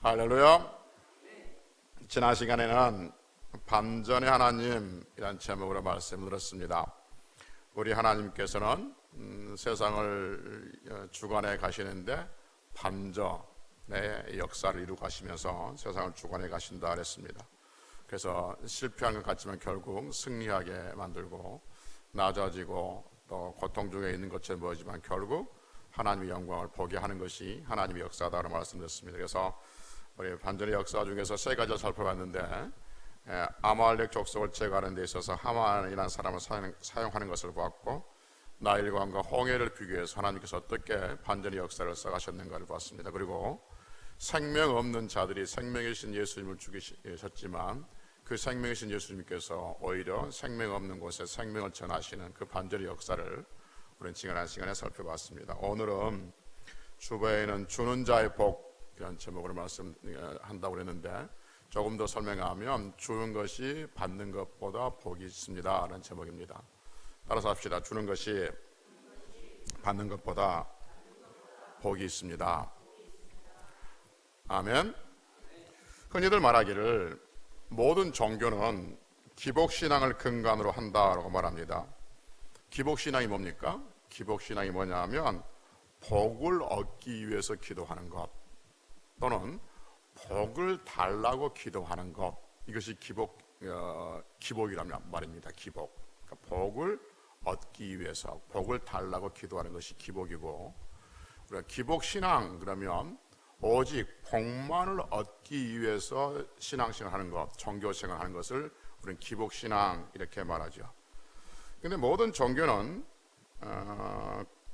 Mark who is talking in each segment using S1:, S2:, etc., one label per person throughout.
S1: 할렐루야. 지난 시간에는 반전의 하나님이란 제목으로 말씀을 들었습니다. 우리 하나님께서는 세상을 주관해 가시는데 반전의 역사를 이루고 가시면서 세상을 주관해 가신다 그랬습니다. 그래서 실패한 것 같지만 결국 승리하게 만들고 낮아지고 또 고통 중에 있는 것처럼 보이지만 결국 하나님의 영광을 보게 하는 것이 하나님의 역사다라고 말씀드렸습니다. 그래서 우리 반전의 역사 중에서 세 가지를 살펴봤는데 아말렉 족속을 제거하는 데 있어서 하만이라는 사람을 사용하는 것을 보았고, 나일강과 홍해를 비교해서 하나님께서 어떻게 반전의 역사를 써가셨는가를 보았습니다. 그리고 생명 없는 자들이 생명이신 예수님을 죽이셨지만 그 생명이신 예수님께서 오히려 생명 없는 곳에 생명을 전하시는 그 반전의 역사를 우리는 지난 시간에 살펴봤습니다. 오늘은 주보에는 주는 자의 복 이런 제목으로 말씀한다고 그랬는데, 조금 더 설명하면 주는 것이 받는 것보다 복이 있습니다 라는 제목입니다. 따라서 합시다. 주는 것이 받는 것보다 복이 있습니다. 아멘. 흔히들 말하기를 모든 종교는 기복신앙을 근간으로 한다라고 말합니다. 기복신앙이 뭡니까? 기복신앙이 뭐냐 하면 복을 얻기 위해서 기도하는 것, 또는 복을 달라고 기도하는 것, 이것이 기복이라는 말입니다. 기복. 그러니까 복을 얻기 위해서 복을 달라고 기도하는 것이 기복이고, 우리가 기복신앙 그러면 오직 복만을 얻기 위해서 신앙생활하는 것, 종교생활하는 것을 우리는 기복신앙 이렇게 말하죠. 그런데 모든 종교는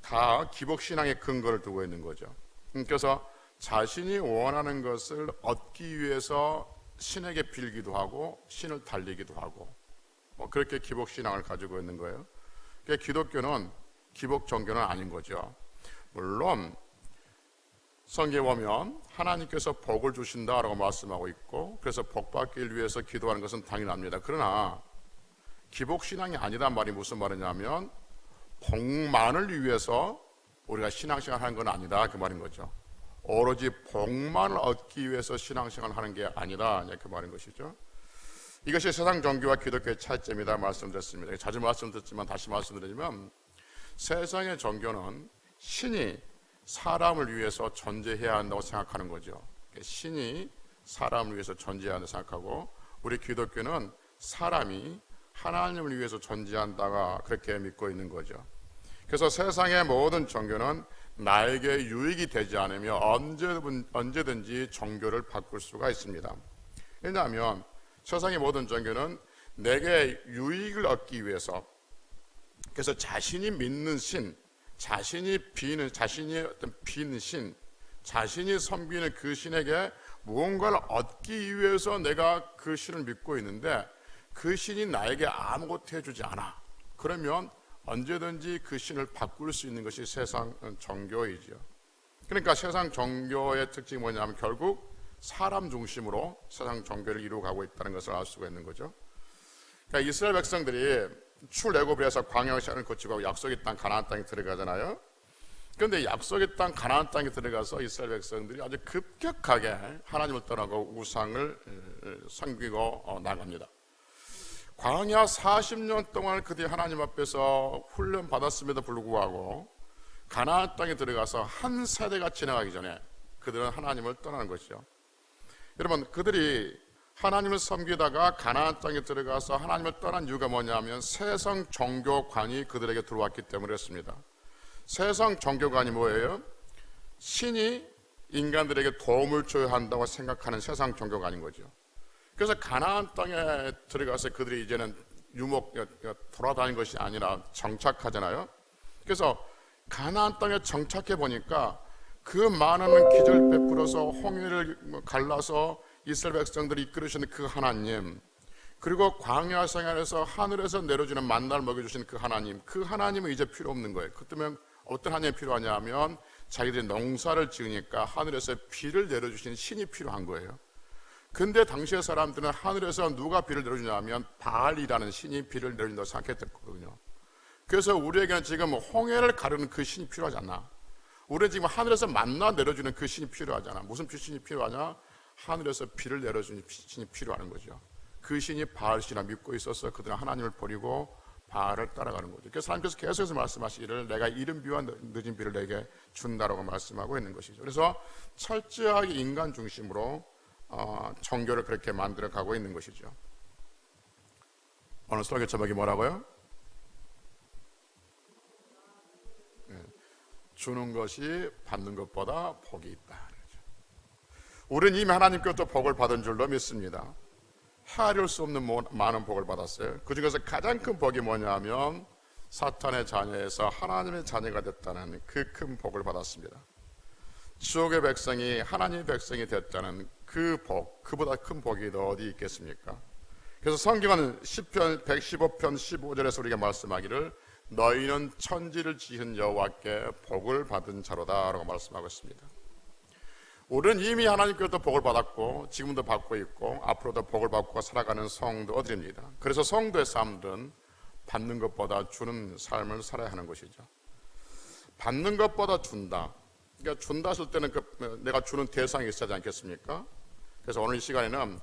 S1: 다 기복신앙의 근거를 두고 있는 거죠. 그래서 자신이 원하는 것을 얻기 위해서 신에게 빌기도 하고 신을 달리기도 하고 그렇게 기복신앙을 가지고 있는 거예요. 그러니까 기독교는 기복 종교는 아닌 거죠. 물론 성경에 보면 하나님께서 복을 주신다라고 말씀하고 있고, 그래서 복 받기를 위해서 기도하는 것은 당연합니다. 그러나 기복신앙이 아니란 말이 무슨 말이냐면 복만을 위해서 우리가 신앙생활 하는 건 아니다 그 말인 거죠. 오로지 복만을 얻기 위해서 신앙생활을 하는 게 아니다 그 말인 것이죠. 이것이 세상 종교와 기독교의 차이점이다 말씀드렸습니다. 자주 말씀드렸지만 다시 말씀드리면, 세상의 종교는 신이 사람을 위해서 존재해야 한다고 생각하는 거죠. 신이 사람을 위해서 존재해야 한다고 생각하고, 우리 기독교는 사람이 하나님을 위해서 존재한다가 그렇게 믿고 있는 거죠. 그래서 세상의 모든 종교는 나에게 유익이 되지 않으며 언제든지 종교를 바꿀 수가 있습니다. 왜냐하면 세상의 모든 종교는 내게 유익을 얻기 위해서, 그래서 자신이 믿는 신, 자신이 비는 신, 자신이 섬기는 그 신에게 무언가를 얻기 위해서 내가 그 신을 믿고 있는데, 그 신이 나에게 아무것도 해주지 않아. 그러면 언제든지 그 신을 바꿀 수 있는 것이 세상 종교이죠. 그러니까 세상 종교의 특징이 뭐냐면 결국 사람 중심으로 세상 종교를 이루어가고 있다는 것을 알 수가 있는 거죠. 그러니까 이스라엘 백성들이 출애굽에서 광야 시간을 거치고 약속의 땅 가나안 땅에 들어가잖아요. 그런데 약속의 땅 가나안 땅에 들어가서 이스라엘 백성들이 아주 급격하게 하나님을 떠나고 우상을 섬기고 나갑니다. 광야 40년 동안 그들이 하나님 앞에서 훈련 받았음에도 불구하고 가나안 땅에 들어가서 한 세대가 지나가기 전에 그들은 하나님을 떠나는 것이죠. 여러분, 그들이 하나님을 섬기다가 가나안 땅에 들어가서 하나님을 떠난 이유가 뭐냐면 세상 종교관이 그들에게 들어왔기 때문에 그렇습니다. 세상 종교관이 뭐예요? 신이 인간들에게 도움을 줘야 한다고 생각하는 세상 종교관인 거죠. 그래서 가나안 땅에 들어가서 그들이 이제는 돌아다니는 것이 아니라 정착하잖아요. 그래서 가나안 땅에 정착해 보니까 그 많은 기적을 베풀어서 홍해를 갈라서 이스라엘 백성들이 이끌으시는 그 하나님, 그리고 광야 생활에서 하늘에서 내려주는 만나를 먹여주신 그 하나님은 이제 필요 없는 거예요. 그 때문에 어떤 하나님이 필요하냐 하면 자기들이 농사를 지으니까 하늘에서 비를 내려주신 신이 필요한 거예요. 근데 당시의 사람들은 하늘에서 누가 비를 내려주냐면 바알이라는 신이 비를 내려준다고 생각했거든요. 그래서 우리에게는 지금 홍해를 가르는 그 신이 필요하지 않나? 우리는 지금 하늘에서 만나 내려주는 그 신이 필요하잖아. 무슨 신이 필요하냐? 하늘에서 비를 내려주는 신이 필요한 거죠. 그 신이 바알신을 믿고 있어서 그들은 하나님을 버리고 바알을 따라가는 거죠. 그래서 하나님께서 계속해서 말씀하시기를 내가 이른 비와 늦은 비를 내게 준다라고 말씀하고 있는 것이죠. 그래서 철저하게 인간 중심으로 종교를 그렇게 만들어 가고 있는 것이죠. 오늘 설교 제목이 뭐라고요? 주는 것이 받는 것보다 복이 있다. 우리는 이미 하나님께로부터 복을 받은 줄로 믿습니다. 헤아릴 수 없는 많은 복을 받았어요. 그 중에서 가장 큰 복이 뭐냐면 사탄의 자녀에서 하나님의 자녀가 됐다는 그 큰 복을 받았습니다. 지옥의 백성이 하나님의 백성이 됐다는 그 복, 그보다 큰 복이 더 어디 있겠습니까? 그래서 성경은 시편 115편 15절에서 우리가 말씀하기를 너희는 천지를 지은 여호와께 복을 받은 자로다 라고 말씀하고 있습니다. 우리는 이미 하나님께로부터 복을 받았고 지금도 받고 있고 앞으로도 복을 받고 살아가는 성도들입니다. 그래서 성도의 삶들은 받는 것보다 주는 삶을 살아야 하는 것이죠. 받는 것보다 준다. 그러니까 준다 했을 때는 내가 주는 대상이 있어야 하지 않겠습니까? 그래서 오늘 이 시간에는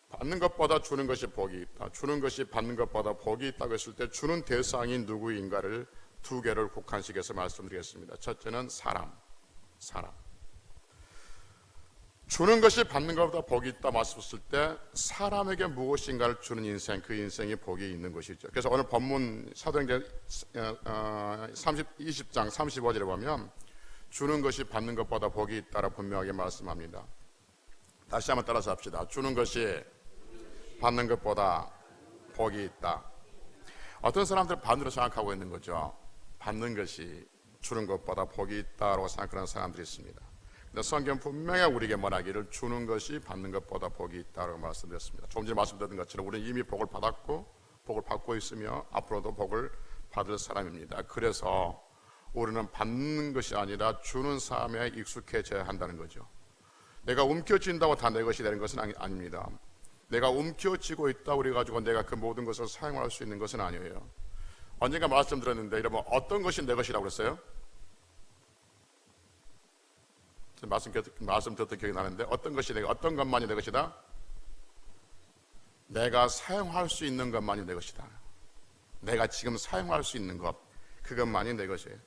S1: 받는 것보다 주는 것이 복이 있다. 주는 것이 받는 것보다 복이 있다고 했을 때 주는 대상이 누구인가를 두 개를 국한시켜서 말씀드리겠습니다. 첫째는 사람. 주는 것이 받는 것보다 복이 있다 말씀했을 때 사람에게 무엇인가를 주는 인생, 그 인생이 복이 있는 것이죠. 그래서 오늘 본문 사도행전 20장 35절에 보면 주는 것이 받는 것보다 복이 있다라 분명하게 말씀합니다. 다시 한번 따라서 합시다. 주는 것이 받는 것보다 복이 있다. 어떤 사람들은 반대로 생각하고 있는 거죠. 받는 것이 주는 것보다 복이 있다고 생각하는 사람들이 있습니다. 근데 성경 분명히 우리에게 말하기를 주는 것이 받는 것보다 복이 있다고 말씀드렸습니다. 조금 전에 말씀드린 것처럼 우리는 이미 복을 받았고 복을 받고 있으며 앞으로도 복을 받을 사람입니다. 그래서 우리는 받는 것이 아니라 주는 삶에 익숙해져야 한다는 거죠. 내가 움켜쥔다고 다 내 것이 되는 것은 아닙니다. 내가 움켜쥐고 있다고 그래가지고 내가 그 모든 것을 사용할 수 있는 것은 아니에요. 언젠가 말씀드렸는데 여러분 어떤 것이 내 것이라고 그랬어요? 말씀 듣던 기억이 나는데 어떤 것만이 내 것이다? 내가 사용할 수 있는 것만이 내 것이다. 내가 지금 사용할 수 있는 것, 그것만이 내 것이에요.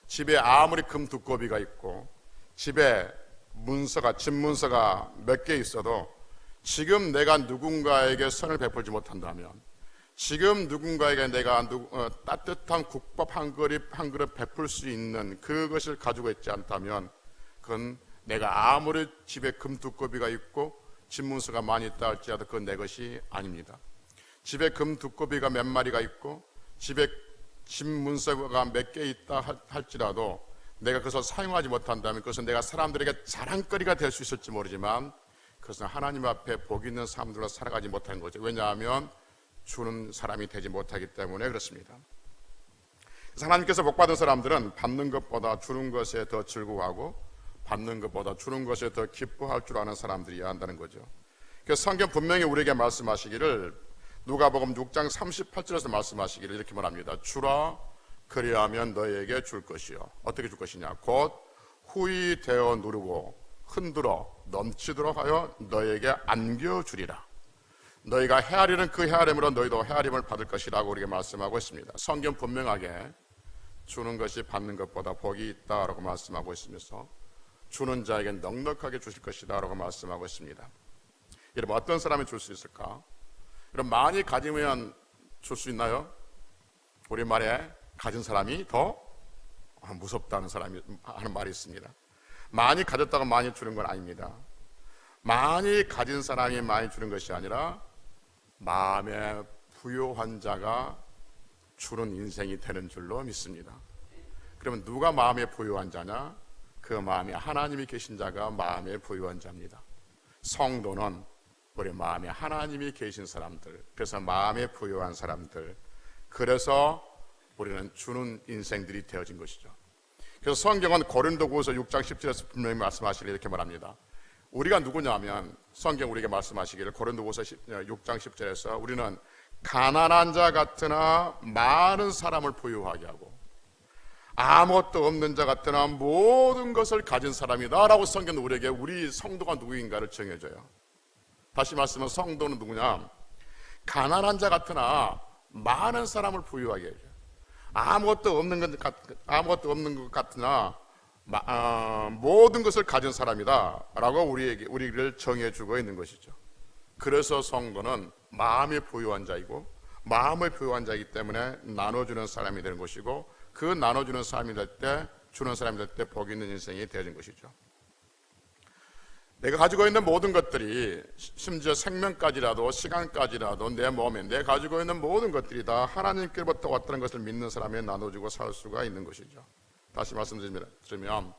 S1: 집에 아무리 금 두꺼비가 있고 집에 집 문서가 몇 개 있어도 지금 내가 누군가에게 선을 베풀지 못한다면, 지금 누군가에게 내가 따뜻한 국밥 한 그릇 베풀 수 있는 그것을 가지고 있지 않다면 그건 내가 아무리 집에 금두꺼비가 있고 집문서가 많이 있다 할지라도 그건 내 것이 아닙니다. 집에 금두꺼비가 몇 마리가 있고 집에 집문서가 몇 개 있다 할지라도 내가 그것을 사용하지 못한다면 그것은 내가 사람들에게 자랑거리가 될 수 있을지 모르지만 그것은 하나님 앞에 복 있는 사람들로 살아가지 못하는 거죠. 왜냐하면 주는 사람이 되지 못하기 때문에 그렇습니다. 그래서 하나님께서 복 받은 사람들은 받는 것보다 주는 것에 더 즐거워하고 받는 것보다 주는 것에 더 기뻐할 줄 아는 사람들이어야 한다는 거죠. 그래서 성경 분명히 우리에게 말씀하시기를 누가복음 6장 38절에서 말씀하시기를 이렇게 말합니다. 주라 그리하면 너희에게 줄 것이요. 어떻게 줄 것이냐? 곧 후히 되어 누르고 흔들어 넘치도록 하여 너희에게 안겨주리라. 너희가 헤아리는 그 헤아림으로 너희도 헤아림을 받을 것이라고 우리에게 말씀하고 있습니다. 성경 분명하게 주는 것이 받는 것보다 복이 있다라고 말씀하고 있으면서 주는 자에게 넉넉하게 주실 것이다 라고 말씀하고 있습니다. 여러분 어떤 사람이 줄 수 있을까? 여러분 많이 가지면 줄 수 있나요? 우리말에 가진 사람이 더 무섭다는 사람이 하는 말이 있습니다. 많이 가졌다고 많이 주는 건 아닙니다. 많이 가진 사람이 많이 주는 것이 아니라 마음에 부요한 자가 주는 인생이 되는 줄로 믿습니다. 그러면 누가 마음에 부요한 자냐? 그 마음에 하나님이 계신 자가 마음에 부유한 자입니다. 성도는 우리 마음에 하나님이 계신 사람들, 그래서 마음에 부유한 사람들, 그래서 우리는 주는 인생들이 되어진 것이죠. 그래서 성경은 고린도후서 6장 10절에서 분명히 말씀하시기를 이렇게 말합니다. 우리가 누구냐면 성경 우리에게 말씀하시기를 고린도후서 6장 10절에서 우리는 가난한 자 같으나 많은 사람을 부유하게 하고 아무것도 없는 자 같으나 모든 것을 가진 사람이다 라고 성경은 우리에게 우리 성도가 누구인가를 정해줘요. 다시 말씀하면 성도는 누구냐? 가난한 자 같으나 많은 사람을 부유하게 해줘요. 아무것도 없는 것 같으나 모든 것을 가진 사람이다 라고 우리를 정해주고 있는 것이죠. 그래서 성도는 마음이 부유한 자이고, 마음을 부유한 자이기 때문에 나눠주는 사람이 되는 것이고, 그 나눠주는 사람이 될 때, 주는 사람이 될 때 복 있는 인생이 되는 것이죠. 내가 가지고 있는 모든 것들이, 심지어 생명까지라도 시간까지라도 내 몸에 내 가지고 있는 모든 것들이 다 하나님께로부터 왔다는 것을 믿는 사람이 나눠주고 살 수가 있는 것이죠. 다시 말씀드리면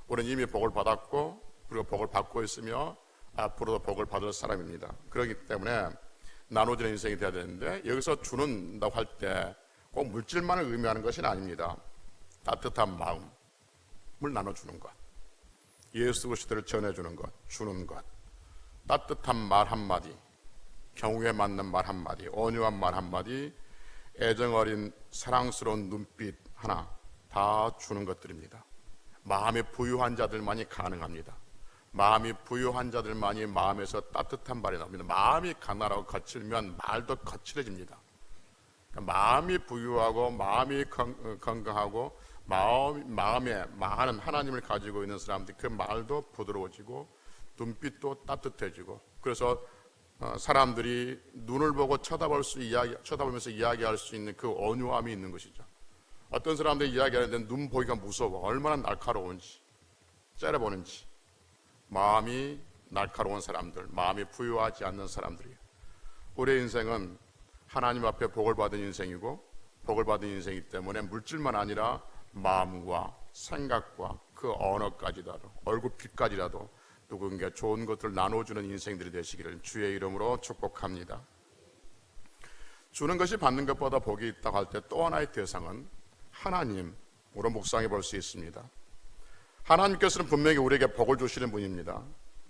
S1: 우리는 이미 복을 받았고, 그리고 복을 받고 있으며 앞으로도 복을 받을 사람입니다. 그렇기 때문에 나눠주는 인생이 되어야 되는데, 여기서 주는다고 할 때 꼭 물질만을 의미하는 것은 아닙니다. 따뜻한 마음을 나눠주는 것, 예수 그리스도를 전해주는 것, 주는 것, 따뜻한 말 한마디, 경우에 맞는 말 한마디, 온유한 말 한마디, 애정 어린 사랑스러운 눈빛 하나, 다 주는 것들입니다. 마음이 부유한 자들만이 가능합니다. 마음이 부유한 자들만이 마음에서 따뜻한 말이 나옵니다. 마음이 가난하고 거칠면 말도 거칠어집니다. 그러니까 마음이 부유하고 마음이 건강하고 마음에 많은 하나님을 가지고 있는 사람들, 그 말도 부드러워지고 눈빛도 따뜻해지고, 그래서 사람들이 눈을 보고 쳐다보면서 이야기할 수 있는 그 온유함이 있는 것이죠. 어떤 사람들이 이야기하는데 눈 보기가 무서워. 얼마나 날카로운지, 째려보는지. 마음이 날카로운 사람들, 마음이 부유하지 않는 사람들이에요. 우리의 인생은 하나님 앞에 복을 받은 인생이고, 복을 받은 인생이기 때문에 물질만 아니라 마음과 생각과 그 언어까지라도, 얼굴빛까지라도 누군가 좋은 것들을 나눠주는 인생들이 되시기를 주의 이름으로 축복합니다. 주는 것이 받는 것보다 복이 있다고 할 때 또 하나의 대상은 하나님으로 묵상해 볼 수 있습니다. 하나님께서는 분명히 우리에게 복을 주시는 분입니다.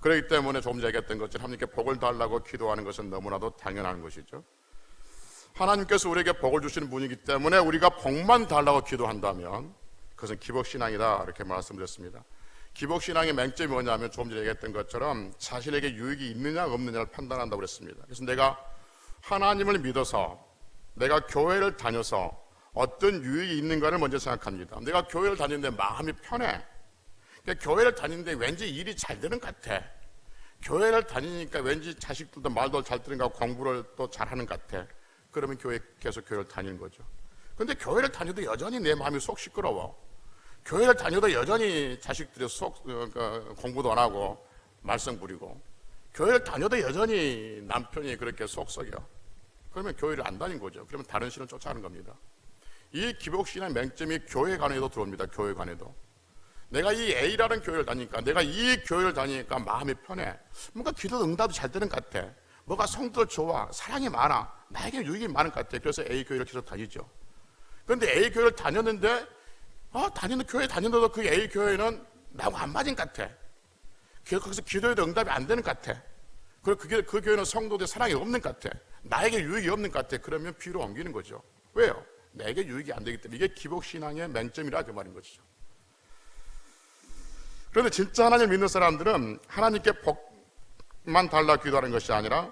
S1: 그렇기 때문에 조금 전에 얘기했던 것처럼 하나님께 복을 달라고 기도하는 것은 너무나도 당연한 것이죠. 하나님께서 우리에게 복을 주시는 분이기 때문에 우리가 복만 달라고 기도한다면 그것은 기복신앙이다, 이렇게 말씀드렸습니다. 기복신앙의 맹점이 뭐냐면 조금 전에 얘기했던 것처럼 자신에게 유익이 있느냐 없느냐를 판단한다고 그랬습니다. 그래서 내가 하나님을 믿어서, 내가 교회를 다녀서 어떤 유익이 있는가를 먼저 생각합니다. 내가 교회를 다니는데 마음이 편해. 그러니까 교회를 다니는데 왠지 일이 잘 되는 것 같아. 교회를 다니니까 왠지 자식들도 말도 잘 들은 것 같고 공부를 또 잘하는 것 같아. 그러면 계속 교회를 다니는 거죠. 그런데 교회를 다녀도 여전히 내 마음이 속 시끄러워. 교회를 다녀도 여전히 자식들이 공부도 안 하고 말썽 부리고, 교회를 다녀도 여전히 남편이 그렇게 속 썩여. 그러면 교회를 안 다닌 거죠. 그러면 다른 신을 쫓아가는 겁니다. 이 기복신의 맹점이 교회 간에도 들어옵니다. 교회 간에도. 내가 이 A라는 교회를 다니니까, 내가 이 교회를 다니니까 마음이 편해. 뭔가 기도 응답이 잘 되는 것 같아. 뭐가 성도들 좋아. 사랑이 많아. 나에게 유익이 많은 것 같아. 그래서 A 교회를 계속 다니죠. 그런데 A 교회를 다녔는데 교회 다녔는데도 그 A 교회는 나하고 안 맞은 것 같아. 거기서 기도해도 응답이 안 되는 것 같아. 그리고 그 교회는 성도들 사랑이 없는 것 같아. 나에게 유익이 없는 것 같아. 그러면 B로 옮기는 거죠. 왜요? 내게 유익이 안 되기 때문에. 이게 기복신앙의 맹점이라 그 말인 것이죠. 그런데 진짜 하나님을 믿는 사람들은 하나님께 복만 달라 기도하는 것이 아니라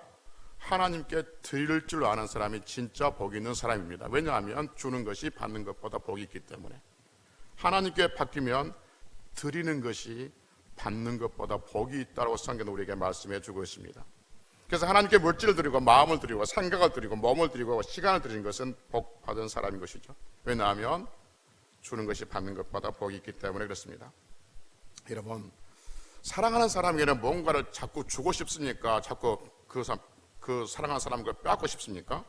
S1: 하나님께 드릴 줄 아는 사람이 진짜 복이 있는 사람입니다. 왜냐하면 주는 것이 받는 것보다 복이 있기 때문에. 하나님께 받기면 드리는 것이 받는 것보다 복이 있다고 성경은 우리에게 말씀해 주고 있습니다. 그래서 하나님께 물질을 드리고 마음을 드리고 생각을 드리고 몸을 드리고 시간을 드리는 것은 복 받은 사람인 것이죠. 왜냐하면 주는 것이 받는 것보다 복이 있기 때문에 그렇습니다. 여러분, 사랑하는 사람에게는 뭔가를 자꾸 주고 싶습니까? 자꾸 그 사랑하는 사람을 빼앗고 싶습니까?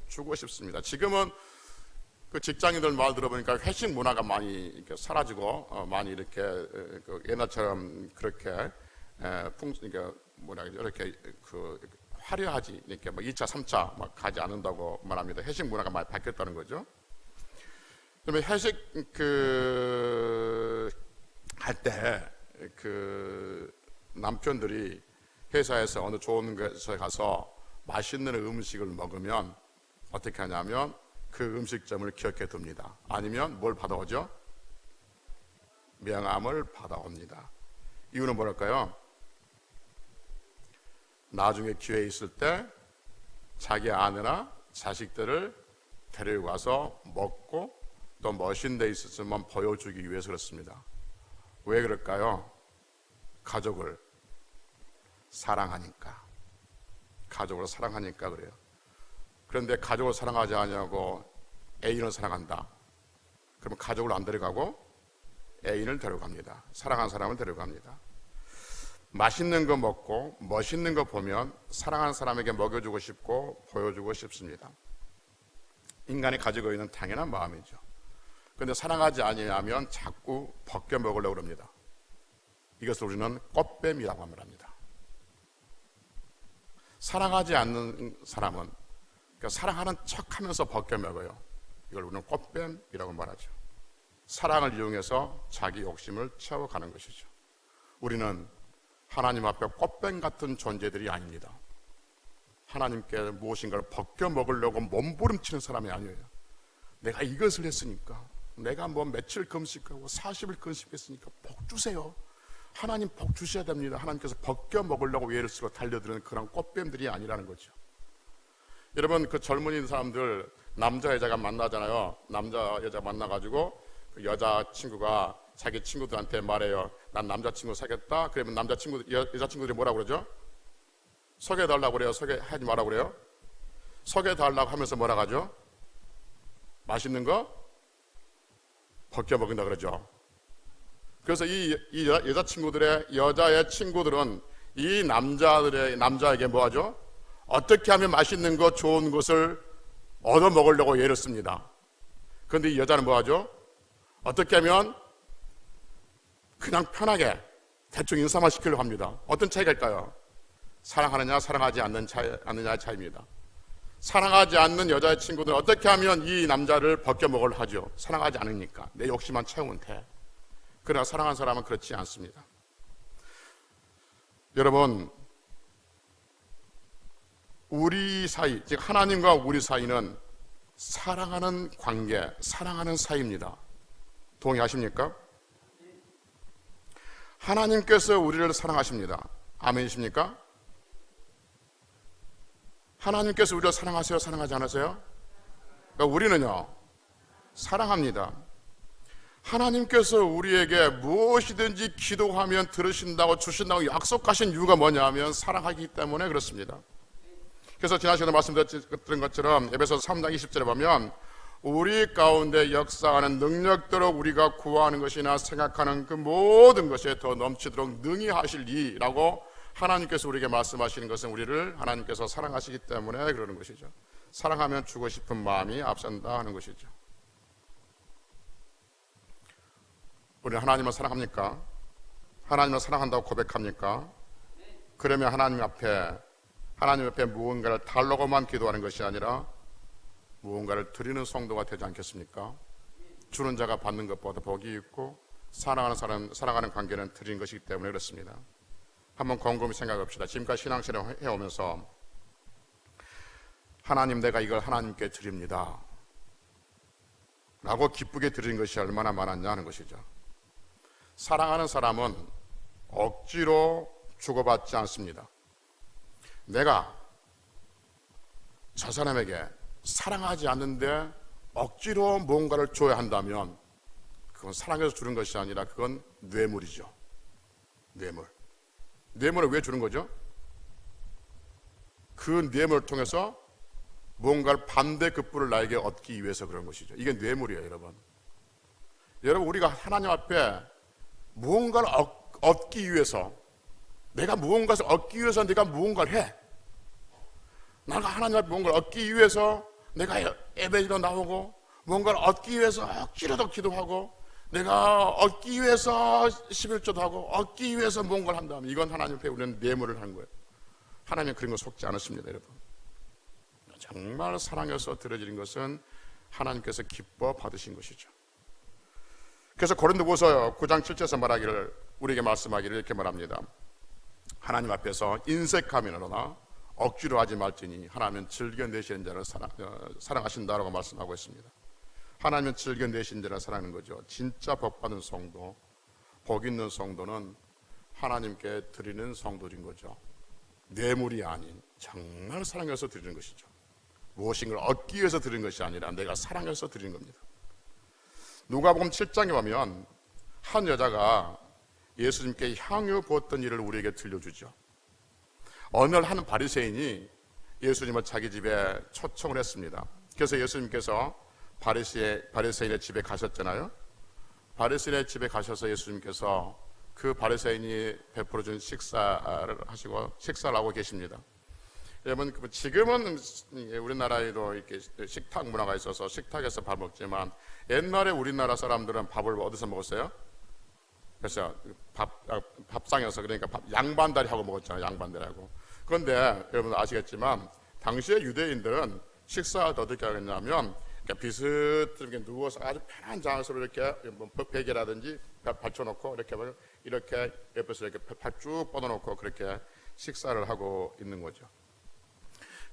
S1: 주고 싶습니다. 지금은 그 직장인들 말 들어보니까 회식 문화가 많이 이렇게 사라지고 많이 이렇게 옛날처럼 그렇게 이렇게 화려하지, 이렇게 2차, 3차 막 가지 않는다고 말합니다. 회식 문화가 많이 바뀌었다는 거죠. 그러면 회식 할 때 남편들이 회사에서 어느 좋은 곳에 가서 맛있는 음식을 먹으면 어떻게 하냐면 그 음식점을 기억해 둡니다. 아니면 뭘 받아오죠? 명함을 받아옵니다. 이유는 뭐랄까요? 나중에 기회 있을 때 자기 아내나 자식들을 데리고 가서 먹고 또 멋진 데 있었으면 보여주기 위해서 그렇습니다. 왜 그럴까요? 가족을 사랑하니까. 가족을 사랑하니까 그래요. 그런데 가족을 사랑하지 않냐고 애인을 사랑한다. 그러면 가족을 안 데려가고 애인을 데려갑니다. 사랑하는 사람을 데려갑니다. 맛있는 거 먹고 멋있는 거 보면 사랑하는 사람에게 먹여주고 싶고 보여주고 싶습니다. 인간이 가지고 있는 당연한 마음이죠. 그런데 사랑하지 아니하면 자꾸 벗겨 먹으려고 합니다. 이것을 우리는 꽃뱀이라고 합니다. 사랑하지 않는 사람은 그러니까 사랑하는 척하면서 벗겨 먹어요. 이걸 우리는 꽃뱀이라고 말하죠. 사랑을 이용해서 자기 욕심을 채워가는 것이죠. 우리는 하나님 앞에 꽃뱀 같은 존재들이 아닙니다. 하나님께 무엇인가를 벗겨 먹으려고 몸부림치는 사람이 아니에요. 내가 이것을 했으니까, 내가 뭐 며칠 금식하고 40일 금식했으니까 복 주세요. 하나님 복 주셔야 됩니다. 하나님께서 벗겨 먹으려고 외를 쓰고 달려드는 그런 꽃뱀들이 아니라는 거죠. 여러분, 그 젊은이 사람들 남자 여자가 만나잖아요. 남자 여자 만나가지고 그 여자친구가 자기 친구들한테 말해요. 난 남자친구 사귀었다. 그러면 여자친구들이 뭐라고 그러죠? 소개해달라고 그래요? 소개하지 말라고 그래요? 소개해달라고 하면서 뭐라고 하죠? 맛있는 거 벗겨 먹는다 그러죠. 그래서 이 여자의 친구들은 이 남자에게 뭐 하죠? 어떻게 하면 맛있는 것, 좋은 것을 얻어 먹으려고 애를 씁니다. 그런데 이 여자는 뭐 하죠? 어떻게 하면 그냥 편하게 대충 인사만 시키려고 합니다. 어떤 차이일까요? 사랑하느냐 사랑하지 않느냐의 차이입니다. 사랑하지 않는 여자의 친구들은 어떻게 하면 이 남자를 벗겨 먹으려 하죠? 사랑하지 않으니까 내 욕심만 채우면 돼. 그러나 사랑하는 사람은 그렇지 않습니다. 여러분, 우리 사이, 즉 하나님과 우리 사이는 사랑하는 관계, 사랑하는 사이입니다. 동의하십니까? 하나님께서 우리를 사랑하십니다. 아멘이십니까? 하나님께서 우리를 사랑하세요? 사랑하지 않으세요? 그러니까 우리는요, 사랑합니다. 하나님께서 우리에게 무엇이든지 기도하면 들으신다고 주신다고 약속하신 이유가 뭐냐 하면 사랑하기 때문에 그렇습니다. 그래서 지난 시간에 말씀드린 것처럼 에베소서 3장 20절에 보면 우리 가운데 역사하는 능력대로 우리가 구하는 것이나 생각하는 그 모든 것에 더 넘치도록 능히 하실 이라고 하나님께서 우리에게 말씀하시는 것은 우리를 하나님께서 사랑하시기 때문에 그러는 것이죠. 사랑하면 주고 싶은 마음이 앞선다 하는 것이죠. 우리는 하나님을 사랑합니까? 하나님을 사랑한다고 고백합니까? 그러면 하나님 앞에 무언가를 달라고만 기도하는 것이 아니라 무언가를 드리는 성도가 되지 않겠습니까? 주는 자가 받는 것보다 복이 있고 사랑하는 관계는 드리는 것이기 때문에 그렇습니다. 한번 곰곰이 생각해 봅시다. 지금까지 신앙생활을 해오면서 하나님, 내가 이걸 하나님께 드립니다 라고 기쁘게 드리는 것이 얼마나 많았냐 하는 것이죠. 사랑하는 사람은 억지로 주고받지 않습니다. 내가 저 사람에게 사랑하지 않는데 억지로 뭔가를 줘야 한다면 그건 사랑해서 주는 것이 아니라 그건 뇌물이죠. 뇌물을 왜 주는 거죠? 그 뇌물을 통해서 뭔가를 반대급부를 나에게 얻기 위해서 그런 것이죠. 이게 뇌물이에요, 여러분. 여러분, 우리가 하나님 앞에 무언가를 얻기 위해서, 내가 무언가를 얻기 위해서 내가 무언가를 해. 내가 하나님 앞에 무언가를 얻기 위해서 내가 예배로 나오고, 무언가를 얻기 위해서 억지로도 기도하고, 내가 얻기 위해서 11조도 하고, 얻기 위해서 무언가를 한다면 이건 하나님 앞에 우리는 뇌물을 하는 거예요. 하나님은 그런 거 속지 않으십니다, 여러분. 정말 사랑해서 드려지는 것은 하나님께서 기뻐 받으신 것이죠. 그래서 고린도후서 9장 7절에서 말하기를, 우리에게 말씀하기를 이렇게 말합니다. 하나님 앞에서 인색하면으로나 억지로 하지 말지니 하나님은 즐겨 내시는 자를 사랑하신다라고 말씀하고 있습니다. 하나님은 즐겨 내시는 자를 사랑하는 거죠. 진짜 복받은 성도, 복 있는 성도는 하나님께 드리는 성도인 거죠. 뇌물이 아닌 정말 사랑해서 드리는 것이죠. 무엇인가를 얻기 위해서 드리는 것이 아니라 내가 사랑해서 드리는 겁니다. 누가복음 7장에 보면 한 여자가 예수님께 향유 부었던 일을 우리에게 들려주죠. 어느 날 한 바리새인이 예수님을 자기 집에 초청을 했습니다. 그래서 예수님께서 바리새인의 집에 가셨잖아요. 바리새인의 집에 가셔서 예수님께서 그 바리새인이 베풀어준 식사를 하시고 식사를 하고 계십니다. 여러분, 지금은 우리나라에도 이렇게 식탁 문화가 있어서 식탁에서 밥 먹지만 옛날에 우리나라 사람들은 밥을 어디서 먹었어요? 그래서 밥상에서, 그러니까 양반다리 하고 먹었잖아요. 양반다리 하고. 그런데 여러분 아시겠지만 당시에 유대인들은 식사를 어떻게 하겠냐면 비슷하게 누워서 아주 편한 장소로 이렇게 베개라든지 받쳐놓고 이렇게 옆에서 이렇게 발 쭉 뻗어놓고 그렇게 식사를 하고 있는 거죠.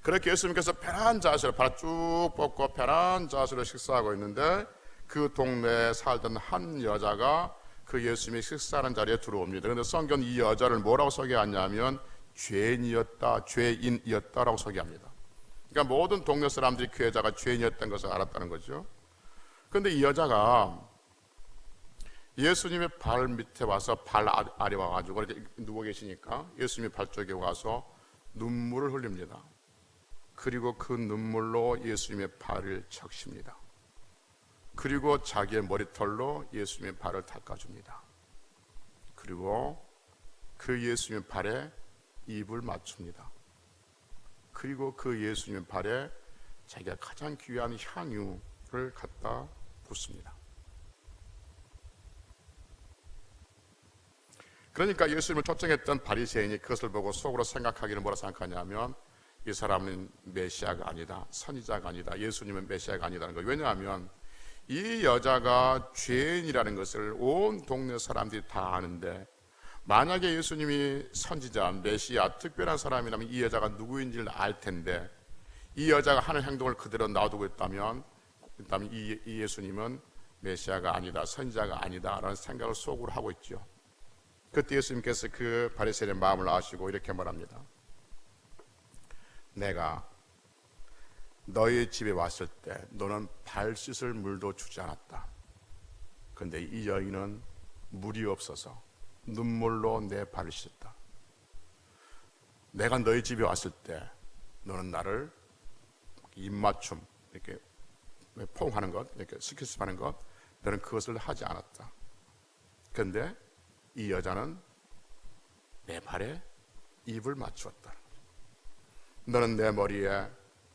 S1: 그렇게 예수님께서 편한 자세로 발 쭉 뻗고 편한 자세로 식사하고 있는데 그 동네에 살던 한 여자가 그 예수님이 식사하는 자리에 들어옵니다. 그런데 성경 이 여자를 뭐라고 소개하냐면 죄인이었다라고 소개합니다. 그러니까 모든 동네 사람들이 그 여자가 죄인이었던 것을 알았다는 거죠. 그런데 이 여자가 예수님의 발 밑에 와서 발 아래 와가지고 이렇게 누워 계시니까 예수님의 발 쪽에 와서 눈물을 흘립니다. 그리고 그 눈물로 예수님의 발을 적십니다. 그리고 자기의 머리털로 예수님의 발을 닦아줍니다. 그리고 그 예수님의 발에 입을 맞춥니다. 그리고 그 예수님의 발에 자기가 가장 귀한 향유를 갖다 붓습니다. 그러니까 예수님을 초청했던 바리새인이 그것을 보고 속으로 생각하기를 뭐라 생각하냐면 이 사람은 메시아가 아니다, 선지자가 아니다, 예수님은 메시아가 아니다는 거예요. 왜냐하면 이 여자가 죄인이라는 것을 온 동네 사람들이 다 아는데 만약에 예수님이 선지자, 메시아, 특별한 사람이라면 이 여자가 누구인지를 알 텐데 이 여자가 하는 행동을 그대로 놔두고 있다면 이 예수님은 메시아가 아니다, 선지자가 아니다라는 생각을 속으로 하고 있죠. 그때 예수님께서 그 바리새인의 마음을 아시고 이렇게 말합니다. 내가 너희 집에 왔을 때 너는 발 씻을 물도 주지 않았다. 그런데 이 여인은 물이 없어서 눈물로 내 발을 씻었다. 내가 너희 집에 왔을 때 너는 나를 입맞춤, 이렇게 포옹하는 것, 이렇게 스키스하는 것, 너는 그것을 하지 않았다. 그런데 이 여자는 내 발에 입을 맞추었다. 너는 내 머리에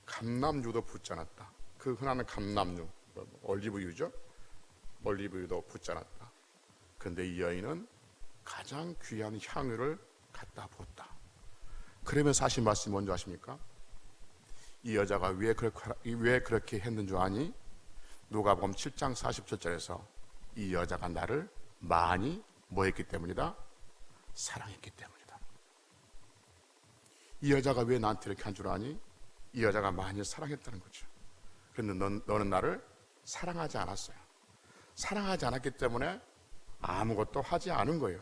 S1: 감람유도 붓지 않았다. 그 흔한 감람유, 올리브유죠. 올리브유도 붓지 않았다. 그런데 이 여인은 가장 귀한 향유를 갖다 부었다. 그러면서 하신 말씀이 뭔지 아십니까? 이 여자가 왜 그렇게 했는 줄 아니? 누가복음 7장 47절에서 이 여자가 나를 많이 뭐 했기 때문이다? 사랑했기 때문이다. 이 여자가 왜 나한테 이렇게 한 줄 아니? 이 여자가 많이 사랑했다는 거죠. 그런데 너는 나를 사랑하지 않았어요. 사랑하지 않았기 때문에 아무것도 하지 않은 거예요.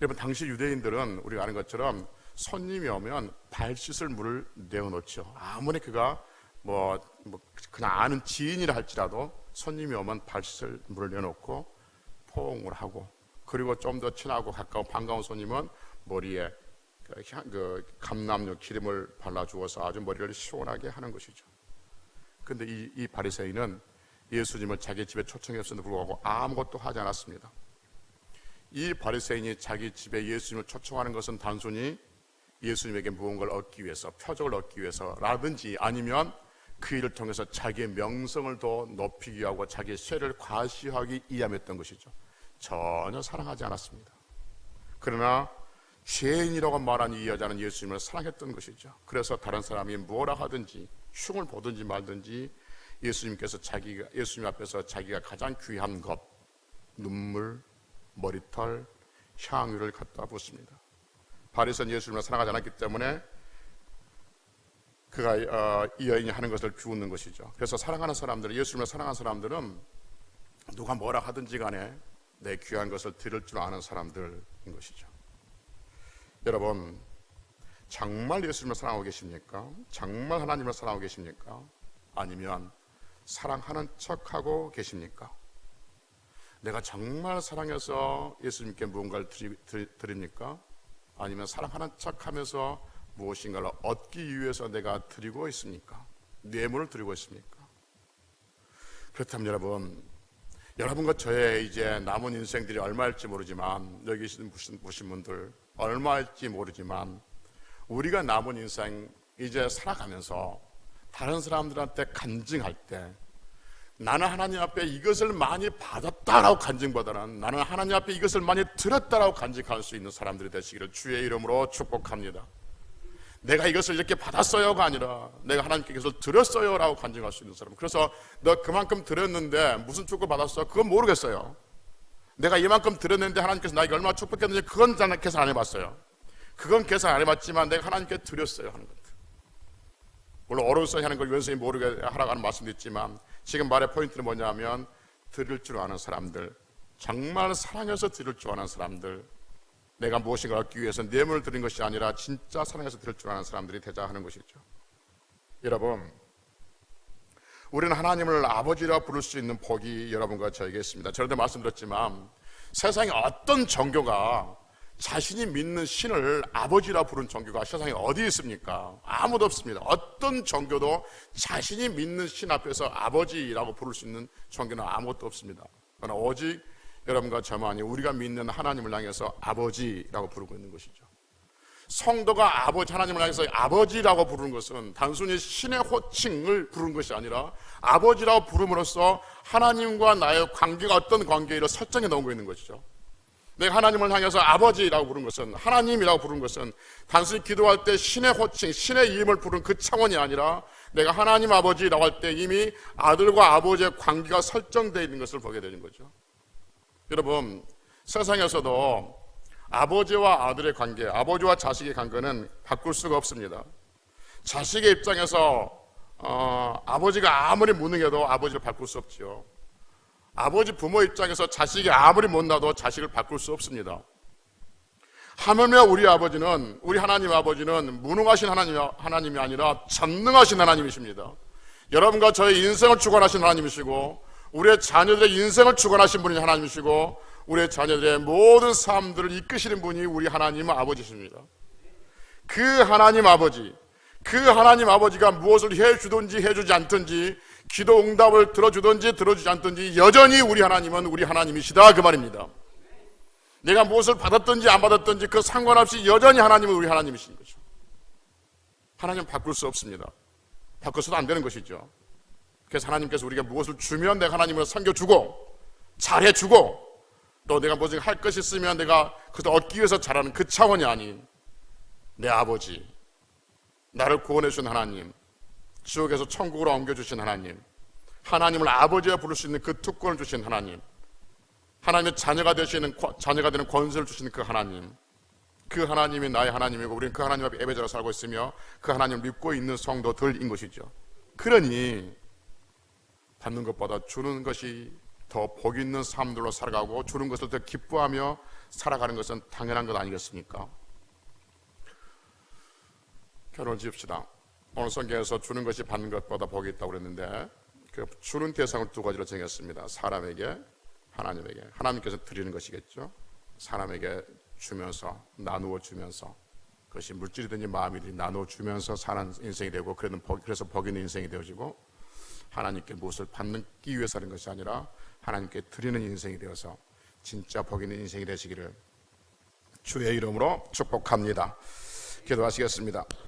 S1: 여러분, 당시 유대인들은 우리가 아는 것처럼 손님이 오면 발 씻을 물을 내어놓죠. 아무리 그가 그냥 아는 지인이라 할지라도 손님이 오면 발 씻을 물을 내어놓고 포옹을 하고, 그리고 좀 더 친하고 가까운 반가운 손님은 머리에 그 감람유 기름을 발라주어서 아주 머리를 시원하게 하는 것이죠. 그런데 이 바리새인은 예수님을 자기 집에 초청했음에도 불구하고 아무것도 하지 않았습니다. 이 바리새인이 자기 집에 예수님을 초청하는 것은 단순히 예수님에게 무언가를 얻기 위해서, 표적을 얻기 위해서라든지 아니면 그 일을 통해서 자기의 명성을 더 높이기 위하고 자기의 쇠를 과시하기 위함이었던 것이죠. 전혀 사랑하지 않았습니다. 그러나 죄인이라고 말한 이 여자는 예수님을 사랑했던 것이죠. 그래서 다른 사람이 뭐라 하든지 흉을 보든지 말든지 예수님 앞에서 자기가 가장 귀한 것, 눈물, 머리털, 향유를 갖다 붓습니다. 바리새인은 예수님을 사랑하지 않았기 때문에 그가 이 여인이 하는 것을 비웃는 것이죠. 그래서 사랑하는 사람들, 예수님을 사랑하는 사람들은 누가 뭐라 하든지 간에 내 귀한 것을 드릴 줄 아는 사람들인 것이죠. 여러분, 정말 예수님을 사랑하고 계십니까? 정말 하나님을 사랑하고 계십니까? 아니면 사랑하는 척하고 계십니까? 내가 정말 사랑해서 예수님께 무언가를 드립니까? 아니면 사랑하는 척하면서 무엇인가를 얻기 위해서 내가 드리고 있습니까? 뇌물을 드리고 있습니까? 그렇다면 여러분과 저의 이제 남은 인생들이 얼마일지 모르지만, 여기 계신 분들 얼마일지 모르지만, 우리가 남은 인생 이제 살아가면서 다른 사람들한테 간증할 때 나는 하나님 앞에 이것을 많이 받았다라고 간증보다는 나는 하나님 앞에 이것을 많이 들었다라고 간증할 수 있는 사람들이 되시기를 주의 이름으로 축복합니다. 내가 이것을 이렇게 받았어요가 아니라 내가 하나님께 이것을 드렸어요 라고 간증할 수 있는 사람. 그래서 너 그만큼 드렸는데 무슨 축복 받았어? 그건 모르겠어요. 내가 이만큼 드렸는데 하나님께서 나에게 얼마나 축복했는지 그건 계산 안 해봤어요. 그건 계산 안 해봤지만 내가 하나님께 드렸어요 하는 것. 물론 어른성이 하는 걸 왼손이 모르게 하라고 하는 말씀도 있지만, 지금 말의 포인트는 뭐냐면 드릴 줄 아는 사람들, 정말 사랑해서 드릴 줄 아는 사람들, 내가 무엇인가 얻기 위해서 뇌물을 드린 것이 아니라 진짜 사랑해서 드릴 줄 아는 사람들이 되자 하는 것이죠. 여러분, 우리는 하나님을 아버지라 부를 수 있는 복이 여러분과 저에게 있습니다. 저번에 말씀드렸지만 세상에 어떤 종교가 자신이 믿는 신을 아버지라 부른 종교가 세상에 어디 있습니까? 아무도 없습니다. 어떤 종교도 자신이 믿는 신 앞에서 아버지라고 부를 수 있는 종교는 아무것도 없습니다. 그러나 오직 여러분과 저만이 우리가 믿는 하나님을 향해서 아버지라고 부르고 있는 것이죠. 성도가 하나님을 향해서 아버지라고 부르는 것은 단순히 신의 호칭을 부르는 것이 아니라 아버지라고 부름으로써 하나님과 나의 관계가 어떤 관계를 설정해 놓은 거 있는 것이죠. 내가 하나님을 향해서 아버지라고 부른 것은, 하나님이라고 부른 것은 단순히 기도할 때 신의 호칭, 신의 이름을 부르는 그 차원이 아니라 내가 하나님 아버지라고 할 때 이미 아들과 아버지의 관계가 설정되어 있는 것을 보게 되는 거죠. 여러분, 세상에서도 아버지와 아들의 관계, 아버지와 자식의 관계는 바꿀 수가 없습니다. 자식의 입장에서 아버지가 아무리 무능해도 아버지를 바꿀 수 없지요. 아버지 부모 입장에서 자식이 아무리 못나도 자식을 바꿀 수 없습니다. 하물며 우리 아버지는, 우리 하나님 아버지는 무능하신 하나님이 아니라 전능하신 하나님이십니다. 여러분과 저의 인생을 주관하신 하나님이시고 우리의 자녀들의 인생을 주관하신 분이 하나님이시고 우리의 자녀들의 모든 삶들을 이끄시는 분이 우리 하나님 아버지십니다. 그 하나님 아버지가 무엇을 해주든지 해주지 않든지, 기도 응답을 들어주든지 들어주지 않든지 여전히 우리 하나님은 우리 하나님이시다 그 말입니다. 내가 무엇을 받았든지 안 받았든지 그 상관없이 여전히 하나님은 우리 하나님이신 거죠. 하나님은 바꿀 수 없습니다. 바꿔서도 안 되는 것이죠. 그래서 하나님께서 우리가 무엇을 주면 내가 하나님을 섬겨주고 잘해주고, 또 내가 무엇을 할 것이 있으면 내가 그것을 얻기 위해서 잘하는 그 차원이 아닌 내 아버지, 나를 구원해 주신 하나님, 지옥에서 천국으로 옮겨주신 하나님, 하나님을 아버지라 부를 수 있는 그 특권을 주신 하나님, 하나님의 자녀가 되는 권세를 주시는 그 하나님, 그 하나님이 나의 하나님이고 우리는 그 하나님 앞에 예배자로 살고 있으며 그 하나님을 믿고 있는 성도들인 것이죠. 그러니 받는 것보다 주는 것이 더 복 있는 삶들로 살아가고 주는 것을 더 기뻐하며 살아가는 것은 당연한 것 아니겠습니까? 결혼을 지읍시다. 오늘 성경에서 주는 것이 받는 것보다 복이 있다고 그랬는데 그 주는 대상을 두 가지로 정했습니다. 사람에게, 하나님에게. 하나님께서 드리는 것이겠죠. 사람에게 주면서, 나누어 주면서, 그것이 물질이든지 마음이든지 나누어 주면서 사는 인생이 되고, 그래서 복 있는 인생이 되어지고, 하나님께 무엇을 받기 위해서 하는 것이 아니라 하나님께 드리는 인생이 되어서 진짜 복 있는 인생이 되시기를 주의 이름으로 축복합니다. 기도하시겠습니다.